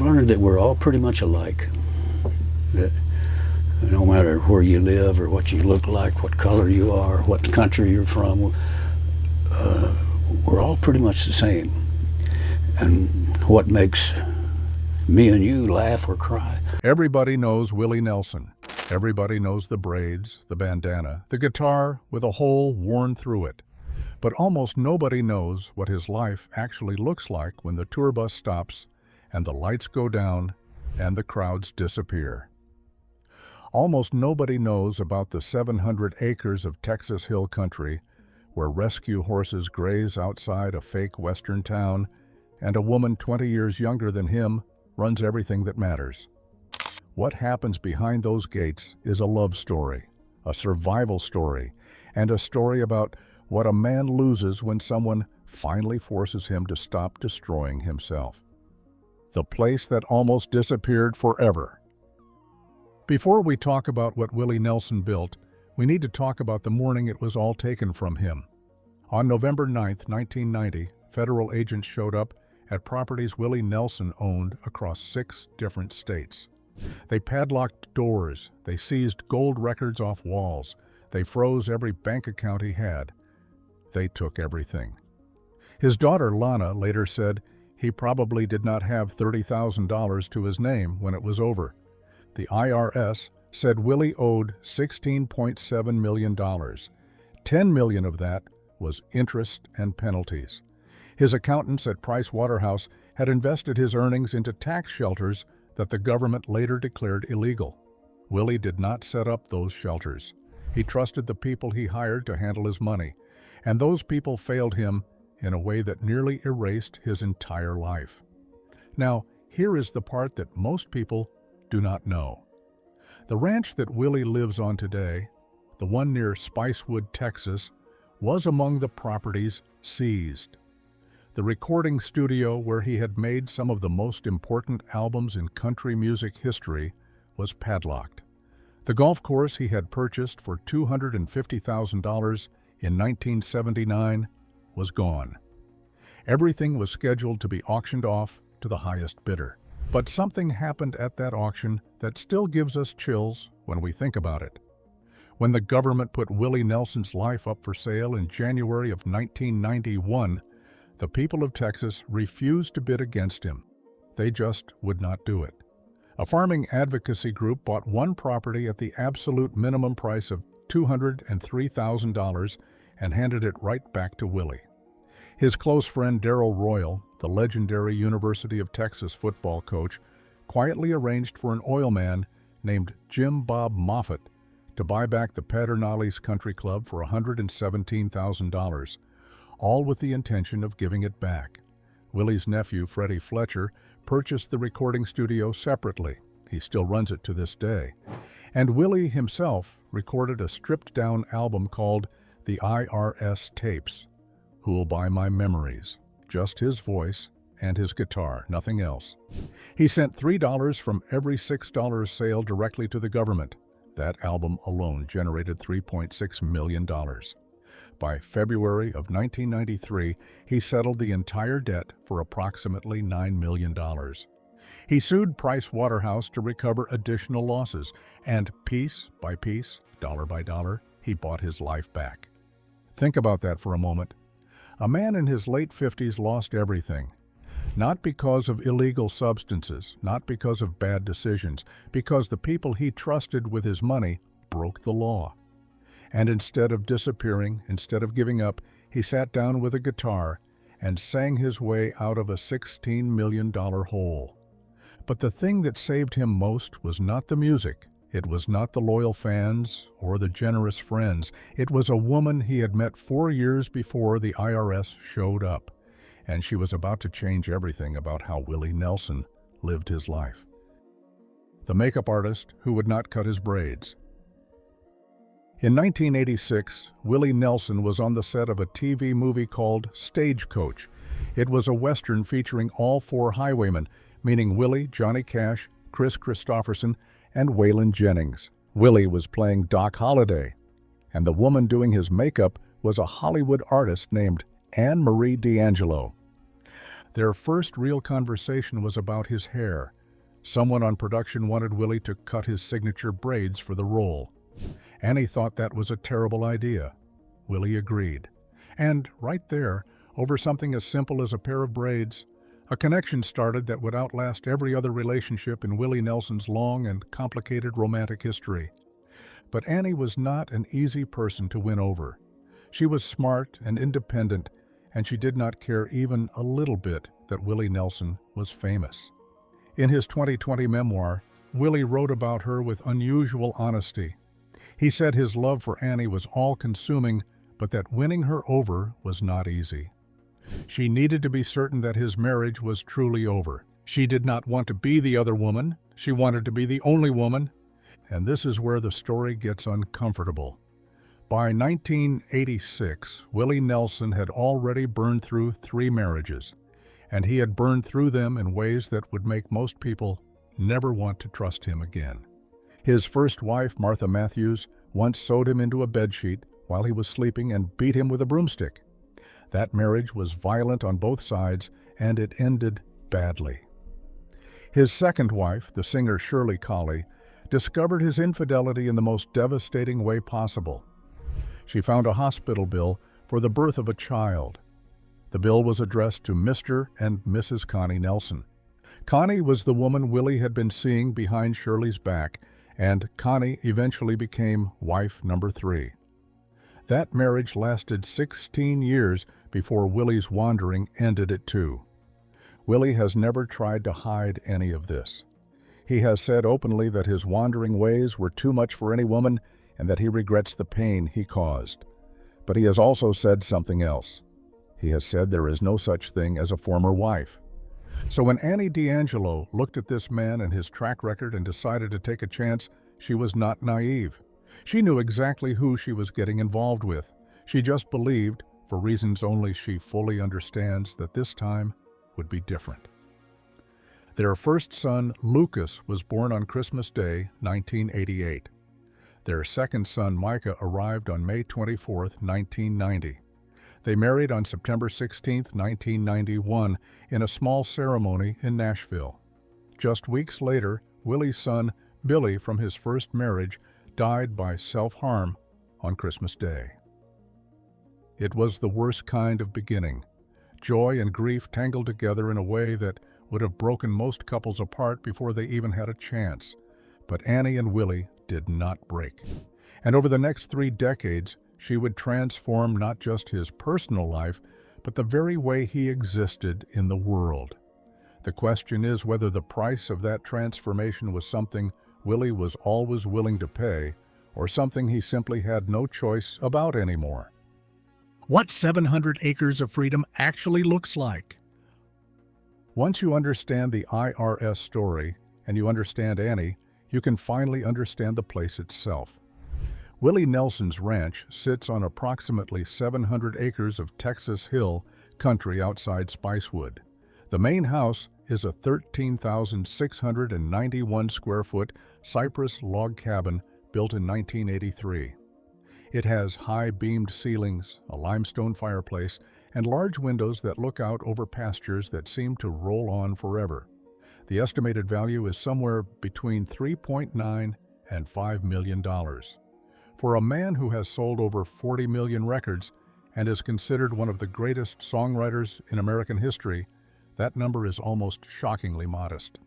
I've learned that we're all pretty much alike. That no matter where you live or what you look like, what color you are, what country you're from, we're all pretty much the same. And what makes me and you laugh or cry. Everybody knows Willie Nelson. Everybody knows the braids, the bandana, the guitar with a hole worn through it. But almost nobody knows what his life actually looks like when the tour bus stops and the lights go down and the crowds disappear. Almost nobody knows about the 700 acres of Texas hill country where rescue horses graze outside a fake western town and a woman 20 years younger than him runs everything that matters. What happens behind those gates is a love story, a survival story, and a story about what a man loses when someone finally forces him to stop destroying himself. The place that almost disappeared forever. Before we talk about what Willie Nelson built, we need to talk about the morning it was all taken from him. On November 9, 1990, federal agents showed up at properties Willie Nelson owned across 6 different states. They padlocked doors, they seized gold records off walls, they froze every bank account he had. They took everything. His daughter Lana later said he probably did not have $30,000 to his name when it was over. The IRS said Willie owed $16.7 million. $10 million of that was interest and penalties. His accountants at Price Waterhouse had invested his earnings into tax shelters that the government later declared illegal. Willie did not set up those shelters. He trusted the people he hired to handle his money, and those people failed him in a way that nearly erased his entire life. Now, here is the part that most people do not know. The ranch that Willie lives on today, the one near Spicewood, Texas, was among the properties seized. The recording studio where he had made some of the most important albums in country music history was padlocked. The golf course he had purchased for $250,000 in 1979 was gone. Everything was scheduled to be auctioned off to the highest bidder. But something happened at that auction that still gives us chills when we think about it. When the government put Willie Nelson's life up for sale in January of 1991, the people of Texas refused to bid against him. They just would not do it. A farming advocacy group bought one property at the absolute minimum price of $203,000 and handed it right back to Willie. His close friend Darrell Royal, the legendary University of Texas football coach, quietly arranged for an oil man named Jim Bob Moffitt to buy back the Pedernales Country Club for $117,000, all with the intention of giving it back. Willie's nephew, Freddie Fletcher, purchased the recording studio separately. He still runs it to this day. And Willie himself recorded a stripped-down album called The IRS Tapes. Who'll Buy My Memories? Just his voice and his guitar, nothing else. He sent $3 from every $6 sale directly to the government. That album alone generated $3.6 million. By February of 1993, he settled the entire debt for approximately $9 million. He sued Price Waterhouse to recover additional losses, and piece by piece, dollar by dollar, he bought his life back. Think about that for a moment. A man in his late 50s lost everything. Not because of illegal substances, not because of bad decisions, because the people he trusted with his money broke the law. And instead of disappearing, instead of giving up, he sat down with a guitar and sang his way out of a $16 million hole. But the thing that saved him most was not the music. It was not the loyal fans or the generous friends. It was a woman he had met 4 years before the IRS showed up, and she was about to change everything about how Willie Nelson lived his life. The makeup artist who would not cut his braids. In 1986, Willie Nelson was on the set of a TV movie called Stagecoach. It was a Western featuring all 4 highwaymen, meaning Willie, Johnny Cash, Chris Christopherson, and Waylon Jennings. Willie was playing Doc Holliday, and the woman doing his makeup was a Hollywood artist named Anne Marie D'Angelo. Their first real conversation was about his hair. Someone on production wanted Willie to cut his signature braids for the role. Annie thought that was a terrible idea. Willie agreed. And right there, over something as simple as a pair of braids, a connection started that would outlast every other relationship in Willie Nelson's long and complicated romantic history. But Annie was not an easy person to win over. She was smart and independent, and she did not care even a little bit that Willie Nelson was famous. In his 2020 memoir, Willie wrote about her with unusual honesty. He said his love for Annie was all-consuming, but that winning her over was not easy. She needed to be certain that his marriage was truly over. She did not want to be the other woman. She wanted to be the only woman. And this is where the story gets uncomfortable. By 1986, Willie Nelson had already burned through 3 marriages, and he had burned through them in ways that would make most people never want to trust him again. His first wife, Martha Matthews, once sewed him into a bedsheet while he was sleeping and beat him with a broomstick. That marriage was violent on both sides, and it ended badly. His second wife, the singer Shirley Collie, discovered his infidelity in the most devastating way possible. She found a hospital bill for the birth of a child. The bill was addressed to Mr. and Mrs. Connie Nelson. Connie was the woman Willie had been seeing behind Shirley's back, and Connie eventually became wife number 3. That marriage lasted 16 years before Willie's wandering ended it too. Willie has never tried to hide any of this. He has said openly that his wandering ways were too much for any woman and that he regrets the pain he caused. But he has also said something else. He has said there is no such thing as a former wife. So when Annie D'Angelo looked at this man and his track record and decided to take a chance, she was not naive. She knew exactly who she was getting involved with. She just believed, for reasons only she fully understands, that this time would be different. Their first son, Lucas, was born on Christmas Day, 1988. Their second son, Micah, arrived on May 24, 1990. They married on September 16, 1991, in a small ceremony in Nashville. Just weeks later, Willie's son, Billy, from his first marriage, died by self-harm on Christmas Day. It was the worst kind of beginning. Joy and grief tangled together in a way that would have broken most couples apart before they even had a chance. But Annie and Willie did not break. And over the next 3 decades, she would transform not just his personal life, but the very way he existed in the world. The question is whether the price of that transformation was something Willie was always willing to pay, or something he simply had no choice about anymore. What 700 acres of freedom actually looks like. Once you understand the IRS story, and you understand Annie, you can finally understand the place itself. Willie Nelson's ranch sits on approximately 700 acres of Texas Hill country outside Spicewood. The main house is a 13,691 square foot cypress log cabin built in 1983. It has high-beamed ceilings, a limestone fireplace, and large windows that look out over pastures that seem to roll on forever. The estimated value is somewhere between $3.9 and $5 million. For a man who has sold over 40 million records and is considered one of the greatest songwriters in American history, that number is almost shockingly modest.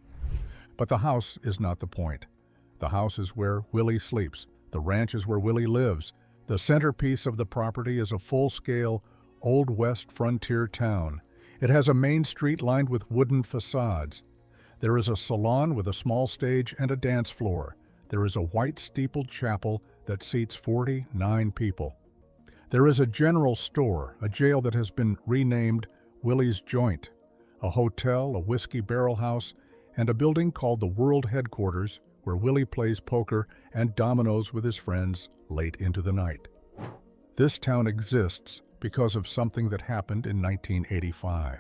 But the house is not the point. The house is where Willie sleeps. The ranch is where Willie lives. The centerpiece of the property is a full-scale, Old West frontier town. It has a main street lined with wooden facades. There is a salon with a small stage and a dance floor. There is a white steepled chapel that seats 49 people. There is a general store, a jail that has been renamed Willie's Joint, a hotel, a whiskey barrel house, and a building called the World Headquarters, where Willie plays poker and dominoes with his friends late into the night. This town exists because of something that happened in 1985.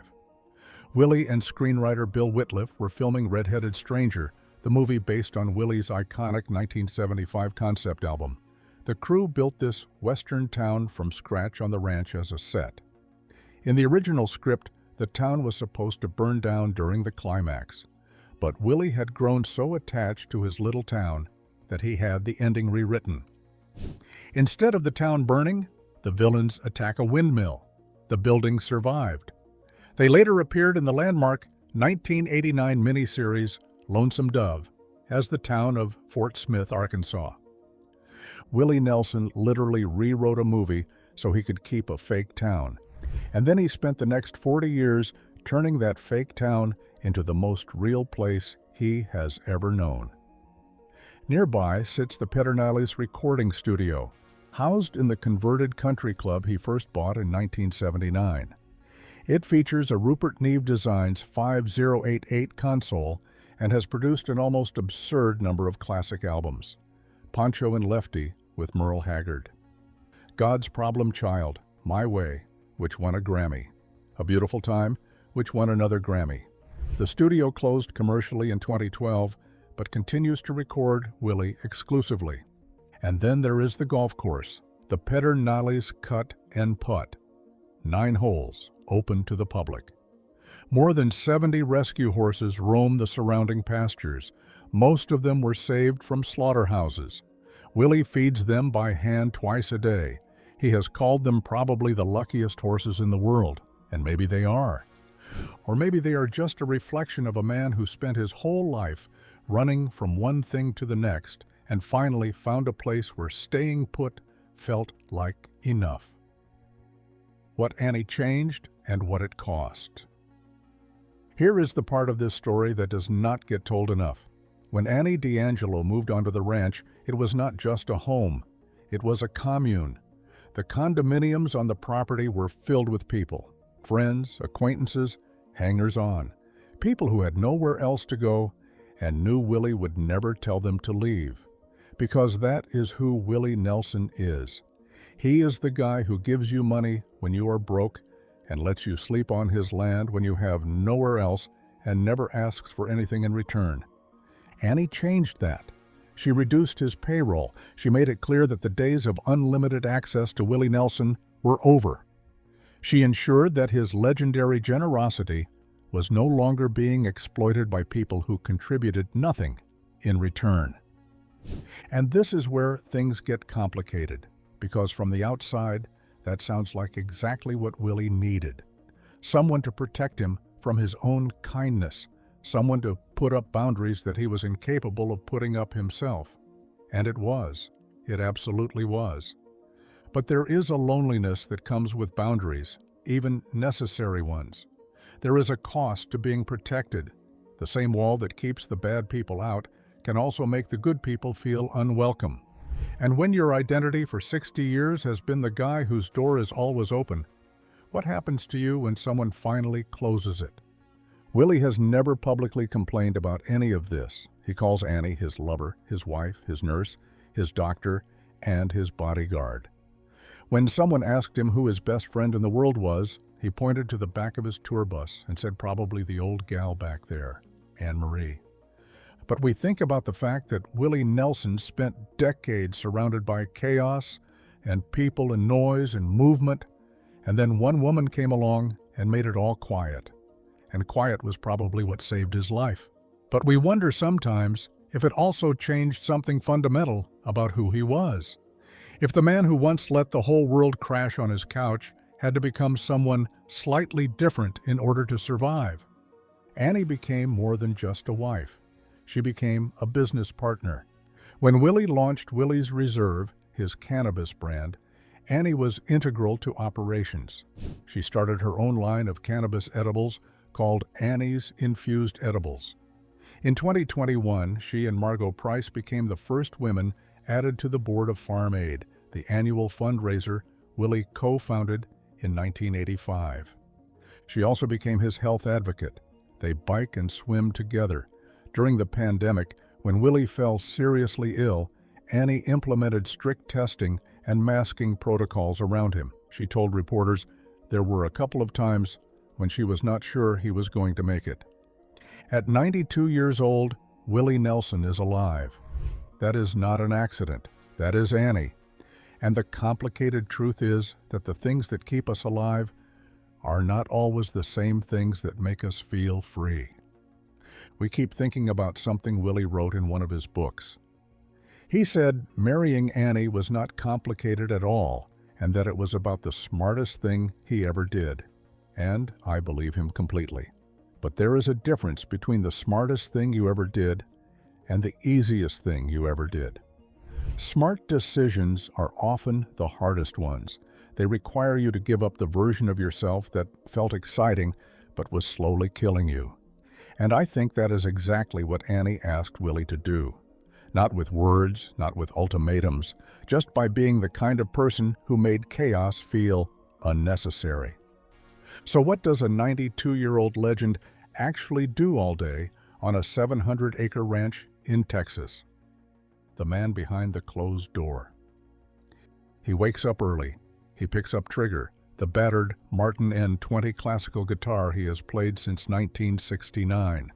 Willie and screenwriter Bill Whitliff were filming Red-Headed Stranger, the movie based on Willie's iconic 1975 concept album. The crew built this western town from scratch on the ranch as a set. In the original script, the the town was supposed to burn down during the climax. But Willie had grown so attached to his little town that he had the ending rewritten. Instead of the town burning, the villains attack a windmill. The building survived. They later appeared in the landmark 1989 miniseries Lonesome Dove as the town of Fort Smith, Arkansas. Willie Nelson literally rewrote a movie so he could keep a fake town. And then he spent the next 40 years turning that fake town into the most real place he has ever known. Nearby sits the Pedernales recording studio, housed in the converted country club he first bought in 1979. It features a Rupert Neve Designs 5088 console and has produced an almost absurd number of classic albums. Poncho and Lefty with Merle Haggard. God's Problem Child, My Way, which won a Grammy. A Beautiful Time, which won another Grammy. The studio closed commercially in 2012, but continues to record Willie exclusively. And then there is the golf course, the Pedernales Cut and Putt. 9 holes, open to the public. More than 70 rescue horses roam the surrounding pastures. Most of them were saved from slaughterhouses. Willie feeds them by hand twice a day. He has called them probably the luckiest horses in the world, and maybe they are. Or maybe they are just a reflection of a man who spent his whole life running from one thing to the next and finally found a place where staying put felt like enough. What Annie changed and what it cost. Here is the part of this story that does not get told enough. When Annie D'Angelo moved onto the ranch, it was not just a home. It was a commune. The condominiums on the property were filled with people, friends, acquaintances, hangers-on, people who had nowhere else to go and knew Willie would never tell them to leave. Because that is who Willie Nelson is. He is the guy who gives you money when you are broke and lets you sleep on his land when you have nowhere else and never asks for anything in return. Annie changed that. She reduced his payroll. She made it clear that the days of unlimited access to Willie Nelson were over. She ensured that his legendary generosity was no longer being exploited by people who contributed nothing in return. And this is where things get complicated, because from the outside, that sounds like exactly what Willie needed. Someone to protect him from his own kindness, someone to put up boundaries that he was incapable of putting up himself. And it was. It absolutely was. But there is a loneliness that comes with boundaries, even necessary ones. There is a cost to being protected. The same wall that keeps the bad people out can also make the good people feel unwelcome. And when your identity for 60 years has been the guy whose door is always open, what happens to you when someone finally closes it? Willie has never publicly complained about any of this. He calls Annie his lover, his wife, his nurse, his doctor, and his bodyguard. When someone asked him who his best friend in the world was, he pointed to the back of his tour bus and said probably the old gal back there, Anne Marie. But we think about the fact that Willie Nelson spent decades surrounded by chaos and people and noise and movement, and then one woman came along and made it all quiet. And quiet was probably what saved his life. But we wonder sometimes if it also changed something fundamental about who he was. If the man who once let the whole world crash on his couch had to become someone slightly different in order to survive. Annie became more than just a wife. She became a business partner. When Willie launched Willie's Reserve, his cannabis brand, Annie was integral to operations. She started her own line of cannabis edibles called Annie's Infused Edibles. In 2021, she and Margot Price became the first women added to the board of Farm Aid, the annual fundraiser Willie co-founded in 1985. She also became his health advocate. They bike and swim together. During the pandemic, when Willie fell seriously ill, Annie implemented strict testing and masking protocols around him. She told reporters there were a couple of times when she was not sure he was going to make it. At 92 years old, Willie Nelson is alive. That is not an accident. That is Annie. And the complicated truth is that the things that keep us alive are not always the same things that make us feel free. We keep thinking about something Willie wrote in one of his books. He said marrying Annie was not complicated at all, and that it was about the smartest thing he ever did. And I believe him completely. But there is a difference between the smartest thing you ever did and the easiest thing you ever did. Smart decisions are often the hardest ones. They require you to give up the version of yourself that felt exciting but was slowly killing you. And I think that is exactly what Annie asked Willie to do. Not with words, not with ultimatums, just by being the kind of person who made chaos feel unnecessary. So what does a 92-year-old legend actually do all day on a 700-acre ranch in Texas? The man behind the closed door. He wakes up early. He picks up Trigger, the battered Martin N20 classical guitar he has played since 1969.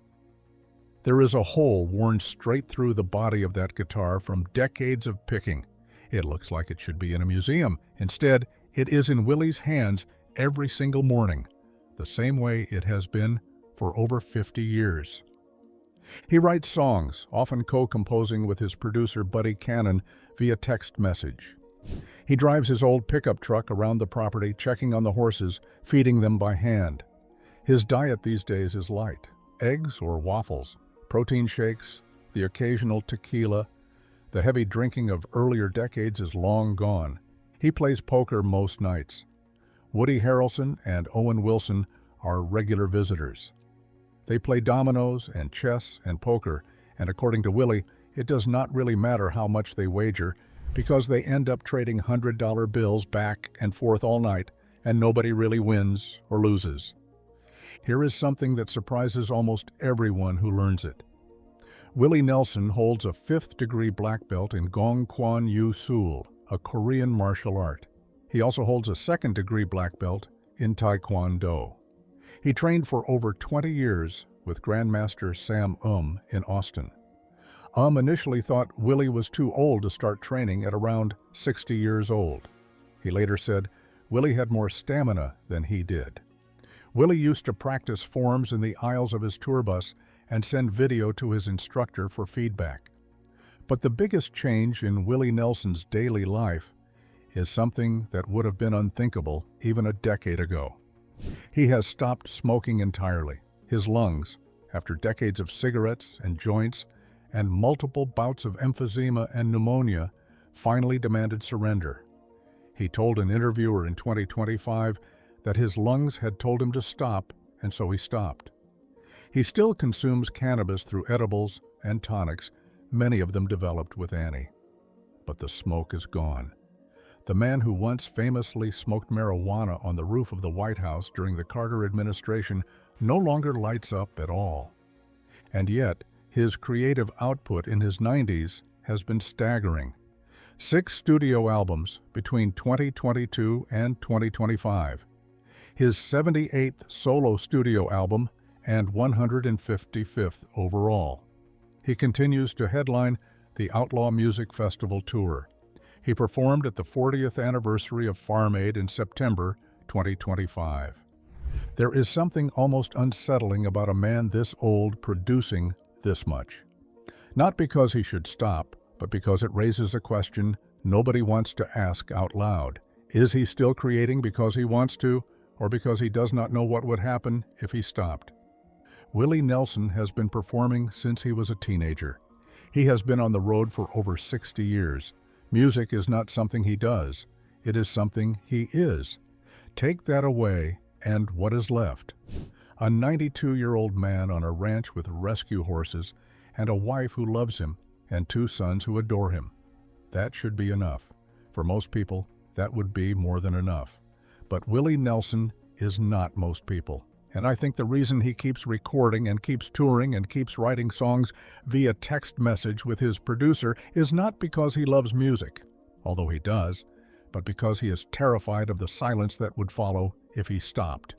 There is a hole worn straight through the body of that guitar from decades of picking. It looks like it should be in a museum. Instead, it is in Willie's hands every single morning, the same way it has been for over 50 years. He writes songs, often co-composing with his producer Buddy Cannon via text message. He drives his old pickup truck around the property, checking on the horses, feeding them by hand. His diet these days is light: eggs or waffles, protein shakes, the occasional tequila. The heavy drinking of earlier decades is long gone. He plays poker most nights. Woody Harrelson and Owen Wilson are regular visitors. They play dominoes and chess and poker, and according to Willie, it does not really matter how much they wager, because they end up trading $100 bills back and forth all night, and nobody really wins or loses. Here is something that surprises almost everyone who learns it. Willie Nelson holds a 5th-degree black belt in Gong Kwan Yu Sul, a Korean martial art. He also holds a 2nd-degree black belt in Taekwondo. He trained for over 20 years with Grandmaster Sam in Austin. Initially thought Willie was too old to start training at around 60 years old. He later said Willie had more stamina than he did. Willie used to practice forms in the aisles of his tour bus and send video to his instructor for feedback. But the biggest change in Willie Nelson's daily life is something that would have been unthinkable even a decade ago. He has stopped smoking entirely. His lungs, after decades of cigarettes and joints and multiple bouts of emphysema and pneumonia, finally demanded surrender. He told an interviewer in 2025 that his lungs had told him to stop, and so he stopped. He still consumes cannabis through edibles and tonics, many of them developed with Annie. But the smoke is gone. The man who once famously smoked marijuana on the roof of the White House during the Carter administration no longer lights up at all. And yet, his creative output in his 90s has been staggering. 6 studio albums between 2022 and 2025. His 78th solo studio album and 155th overall. He continues to headline the Outlaw Music Festival Tour. He performed at the 40th anniversary of Farm Aid in September 2025. There is something almost unsettling about a man this old producing this much. Not because he should stop, but because it raises a question nobody wants to ask out loud. Is he still creating because he wants to, or because he does not know what would happen if he stopped? Willie Nelson has been performing since he was a teenager. He has been on the road for over 60 years. Music is not something he does. It is something he is. Take that away, and what is left? A 92-year-old man on a ranch with rescue horses and a wife who loves him and 2 sons who adore him. That should be enough. For most people, that would be more than enough. But Willie Nelson is not most people. And I think the reason he keeps recording and keeps touring and keeps writing songs via text message with his producer is not because he loves music, although he does, but because he is terrified of the silence that would follow if he stopped.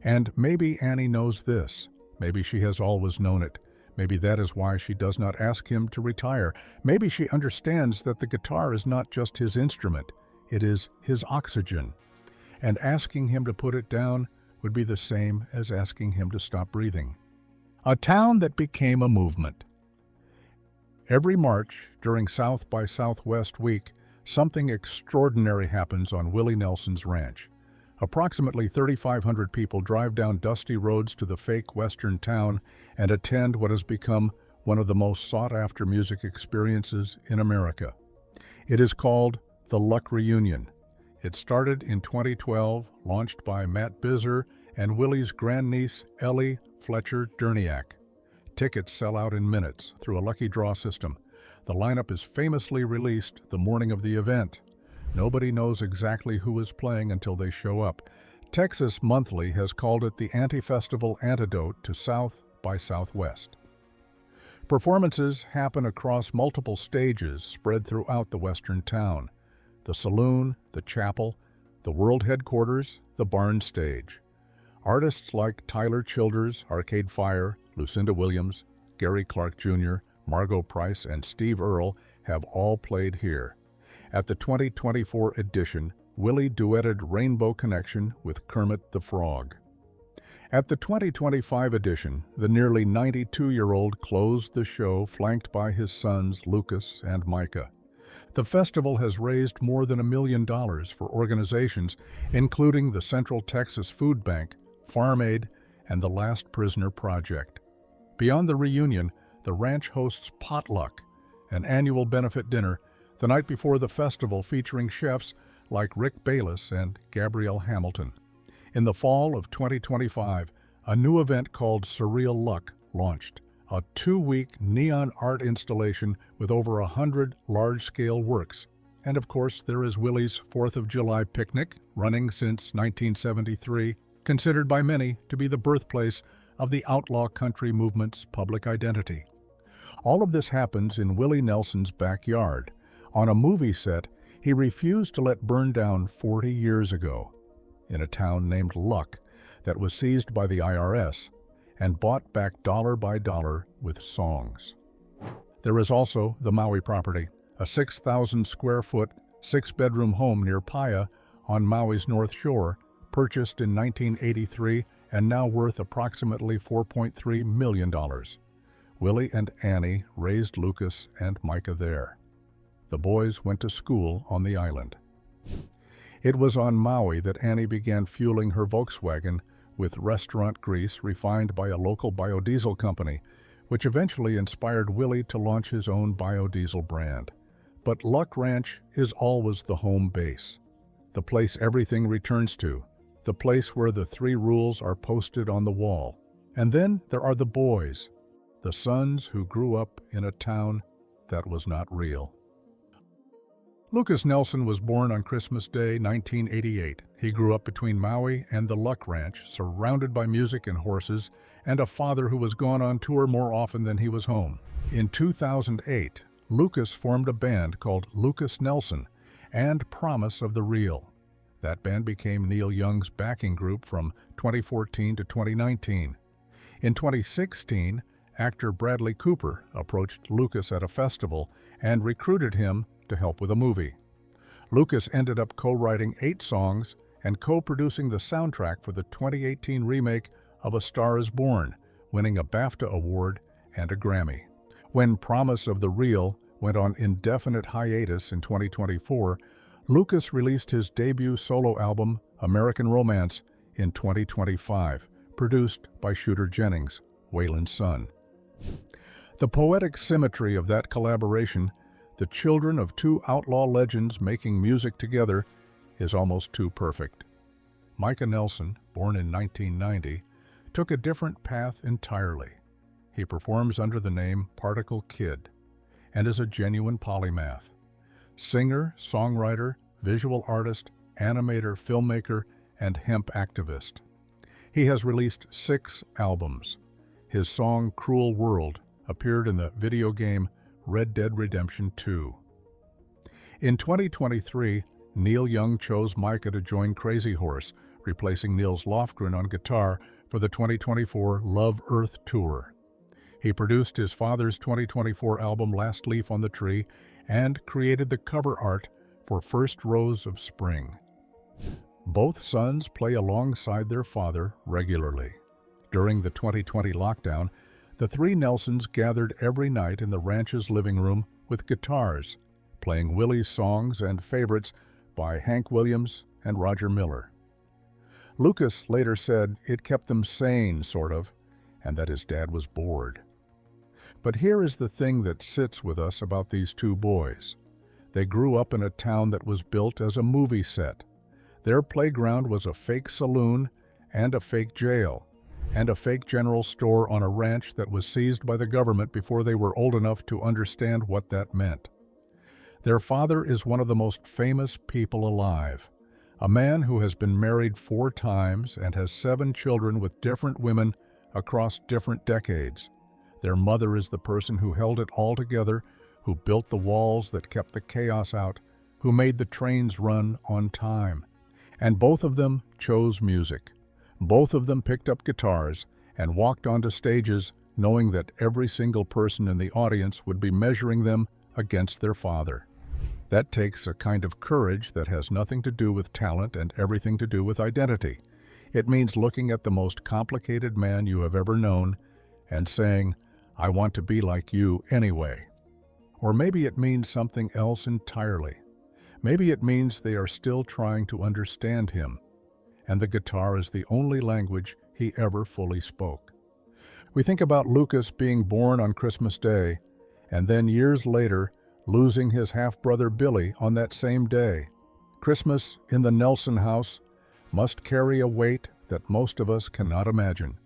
And maybe Annie knows this. Maybe she has always known it. Maybe that is why she does not ask him to retire. Maybe she understands that the guitar is not just his instrument, it is his oxygen. and asking him to put it down would be the same as asking him to stop breathing. A town that became a movement. Every March, during South by Southwest week, something extraordinary happens on Willie Nelson's ranch. Approximately 3,500 people drive down dusty roads to the fake western town and attend what has become one of the most sought-after music experiences in America. It is called the Luck Reunion. It started in 2012, launched by Matt Bizer and Willie's grandniece, Ellie Fletcher Derniak. Tickets sell out in minutes through a lucky draw system. The lineup is famously released the morning of the event. Nobody knows exactly who is playing until they show up. Texas Monthly has called it the anti-festival antidote to South by Southwest. Performances happen across multiple stages spread throughout the western town: the saloon, the chapel, the world headquarters, the barn stage. Artists like Tyler Childers, Arcade Fire, Lucinda Williams, Gary Clark Jr., Margot Price, and Steve Earle have all played here. At the 2024 edition, Willie duetted Rainbow Connection with Kermit the Frog. At the 2025 edition, the nearly 92-year-old closed the show flanked by his sons Lucas and Micah. The festival has raised more than $1 million for organizations including the Central Texas Food Bank, Farm Aid, and the Last Prisoner Project. Beyond the reunion, the ranch hosts Potluck, an annual benefit dinner, the night before the festival featuring chefs like Rick Bayless and Gabrielle Hamilton. In the fall of 2025, a new event called Surreal Luck launched, a 2-week neon art installation with over 100 large-scale works. And of course, there is Willie's 4th of July picnic, running since 1973, considered by many to be the birthplace of the outlaw country movement's public identity. All of this happens in Willie Nelson's backyard, on a movie set he refused to let burn down 40 years ago, in a town named Luck that was seized by the IRS and bought back dollar by dollar with songs. There is also the Maui property, a 6,000 square foot, 6-bedroom home near Paia on Maui's North Shore, purchased in 1983 and now worth approximately $4.3 million. Willie and Annie raised Lucas and Micah there. The boys went to school on the island. It was on Maui that Annie began fueling her Volkswagen with restaurant grease refined by a local biodiesel company, which eventually inspired Willie to launch his own biodiesel brand. But Luck Ranch is always the home base, the place everything returns to, the place where the 3 rules are posted on the wall. And then there are the boys, the sons who grew up in a town that was not real. Lucas Nelson was born on Christmas Day, 1988. He grew up between Maui and the Luck Ranch, surrounded by music and horses, and a father who was gone on tour more often than he was home. In 2008, Lucas formed a band called Lucas Nelson and Promise of the Real. That band became Neil Young's backing group from 2014 to 2019. In 2016, actor Bradley Cooper approached Lucas at a festival and recruited him to help with a movie. Lucas ended up co-writing 8 songs and co-producing the soundtrack for the 2018 remake of A Star is Born, winning a BAFTA award and a Grammy. When Promise of the Real went on indefinite hiatus in 2024, Lucas released his debut solo album, American Romance, in 2025, produced by Shooter Jennings, Waylon's son. The poetic symmetry of that collaboration, the children of 2 outlaw legends making music together, is almost too perfect. Micah Nelson, born in 1990, took a different path entirely. He performs under the name Particle Kid and is a genuine polymath. Singer, songwriter, visual artist, animator, filmmaker, and hemp activist. He has released 6 albums. His song Cruel World appeared in the video game Red Dead Redemption 2. In 2023, Neil Young chose Micah to join Crazy Horse, replacing Nils Lofgren on guitar for the 2024 Love Earth Tour. He produced his father's 2024 album Last Leaf on the Tree and created the cover art for First Rose of Spring. Both sons play alongside their father regularly. During the 2020 lockdown, the three Nelsons gathered every night in the ranch's living room with guitars, playing Willie's songs and favorites by Hank Williams and Roger Miller. Lucas later said it kept them sane, sort of, and that his dad was bored. But here is the thing that sits with us about these two boys. They grew up in a town that was built as a movie set. Their playground was a fake saloon and a fake jail, and a fake general store on a ranch that was seized by the government before they were old enough to understand what that meant. Their father is one of the most famous people alive, a man who has been married 4 times and has 7 children with different women across different decades. Their mother is the person who held it all together, who built the walls that kept the chaos out, who made the trains run on time. And both of them chose music. Both of them picked up guitars and walked onto stages knowing that every single person in the audience would be measuring them against their father. That takes a kind of courage that has nothing to do with talent and everything to do with identity. It means looking at the most complicated man you have ever known and saying, "I want to be like you anyway." Or maybe it means something else entirely. Maybe it means they are still trying to understand him, and the guitar is the only language he ever fully spoke. We think about Lucas being born on Christmas Day, and then years later losing his half-brother Billy on that same day. Christmas in the Nelson house must carry a weight that most of us cannot imagine.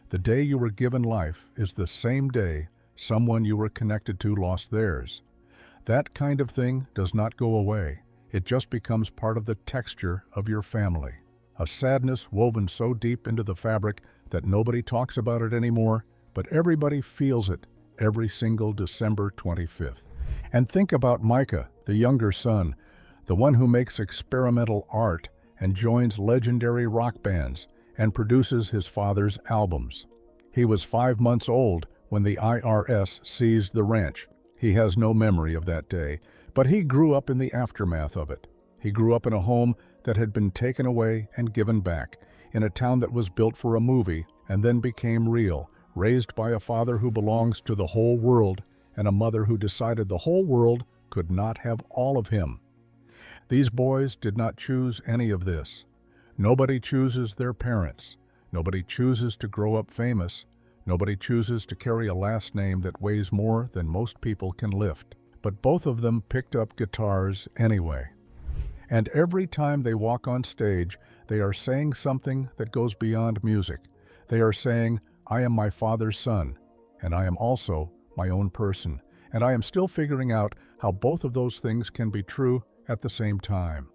The day you were given life is the same day someone you were connected to lost theirs. That kind of thing does not go away. It just becomes part of the texture of your family. A sadness woven so deep into the fabric that nobody talks about it anymore, but everybody feels it every single December 25th. And think about Micah, the younger son, the one who makes experimental art and joins legendary rock bands and produces his father's albums. He was 5 months old when the IRS seized the ranch. He has no memory of that day, but he grew up in the aftermath of it. He grew up in a home that had been taken away and given back, in a town that was built for a movie and then became real, raised by a father who belongs to the whole world and a mother who decided the whole world could not have all of him. These boys did not choose any of this. Nobody chooses their parents. Nobody chooses to grow up famous. Nobody chooses to carry a last name that weighs more than most people can lift. But both of them picked up guitars anyway. And every time they walk on stage, they are saying something that goes beyond music. They are saying, "I am my father's son, and I am also my own person, and I am still figuring out how both of those things can be true at the same time."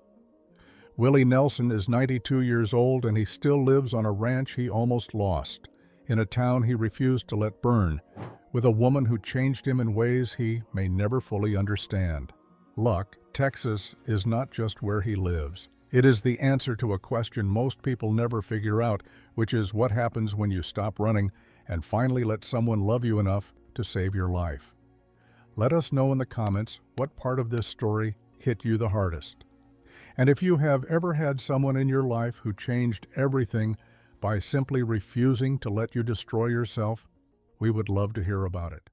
Willie Nelson is 92 years old, and he still lives on a ranch he almost lost, in a town he refused to let burn, with a woman who changed him in ways he may never fully understand. Luck, Texas, is not just where he lives. It is the answer to a question most people never figure out, which is what happens when you stop running and finally let someone love you enough to save your life. Let us know in the comments what part of this story hit you the hardest. And if you have ever had someone in your life who changed everything by simply refusing to let you destroy yourself, we would love to hear about it.